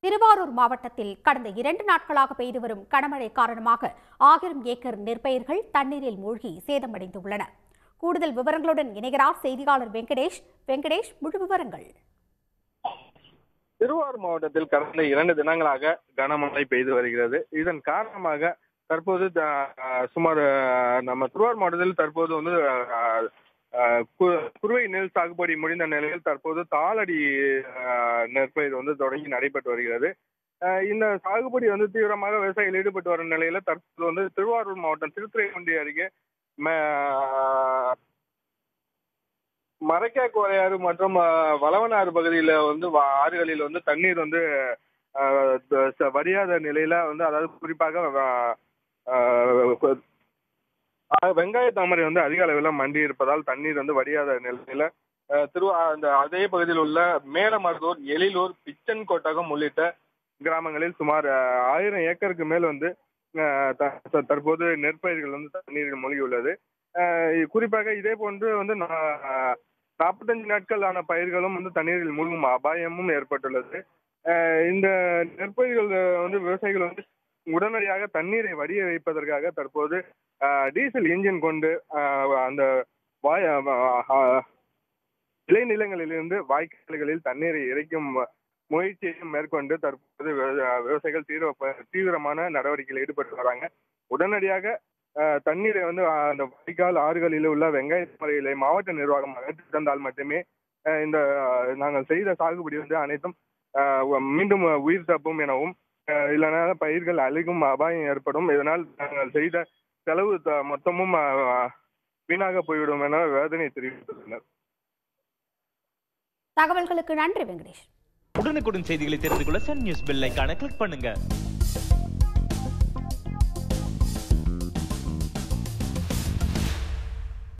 திருவாரூர் மாவட்டத்தில் கடந்த 2 நாட்களாக பெய்து வரும் கனமழை காரணமாக 1000 ஏக்கர் நெற்பயிர்கள் தண்ணீரில் மூழ்கி சேதமடைந்துள்ளன. கூடுதல் விவரங்களுடன் இணைகிறார் செய்தியாளர் வெங்கடேஷ். முழு விவரங்கள். திருவாரூர் மாவட்டத்தில் கடந்த 2 தினங்களாக கனமழை பெய்து வருகிறது. இதன் காரணமாக தற்போது சுமார் நம்ம திருவாரூர் மாவட்டத்தில் தற்போது வந்து குறுவை நெல் சாகுபடி முடிந்த நிலையில் தற்போது தாளடி நெற்பயிர் வந்து தொடங்கி நடைபெற்று வருகிறது. இந்த சாகுபடி வந்து தீவிரமாக விவசாயிகள் ஈடுபட்டு வரும் நிலையில தற்போது வந்து திருவாரூர் மாவட்டம் திருத்துறைப்பூண்டி அருகே மரைக்காக்கோரையாறு மற்றும் வளவனாறு பகுதியில வந்து ஆறுகளில் வந்து தண்ணீர் வந்து வடியாத நிலையில வந்து, அதாவது குறிப்பாக வெங்காய தாமரை வந்து அதிக அளவில் மண்டி இருப்பதால் தண்ணீர் வந்து வடியாத நிலையில அதே பகுதியில் உள்ள மேலமருதூர், எழிலூர், பிச்சன் கோட்டகம் உள்ளிட்ட கிராமங்களில் சுமார் 1000 ஏக்கருக்கு மேல் வந்து தற்போது நெற்பயிர்கள் வந்து தண்ணீரில் மூழ்கியுள்ளது. குறிப்பாக இதே போன்று வந்து 45 நாட்கள் ஆன பயிர்களும் வந்து தண்ணீரில் மூழ்கும் அபாயமும் ஏற்பட்டுள்ளது. இந்த நெற்பயிர்கள் வந்து விவசாயிகள் வந்து உடனடியாக தண்ணீரை வடிய வைப்பதற்காக தற்போது டீசல் இன்ஜின் கொண்டு அந்த விளைநிலங்களிலிருந்து வாய்க்கால்களில் தண்ணீரை இறைக்கும் முயற்சியையும் மேற்கொண்டு தற்போது விவசாயிகள் தீவிரமான நடவடிக்கையில் ஈடுபட்டு வராங்க. உடனடியாக தண்ணீரை வந்து அந்த வாய்க்கால் ஆறுகளில் உள்ள வெங்காய முறைகளை மாவட்ட நிர்வாகம் அகற்றி தந்தால் மட்டுமே இந்த நாங்கள் செய்த சாகுபடி வந்து அனைத்தும் மீண்டும் உயிர் தப்பும் எனவும், இல்லைனா பயிர்கள் அழிக்கும் அபாயம் ஏற்படும், இதனால் நாங்கள் செய்த செலவு மொத்தமும் வீணாக போய்விடும் என வேதனை தெரிவித்துள்ளனர். தகவல்களுக்கு நன்றி வெங்கடேஷ். உடனுக்குடன் செய்திகளை தெரிந்து கொள்ள சன் நியூஸ் பெல் ஐகானை கிளிக் பண்ணுங்க.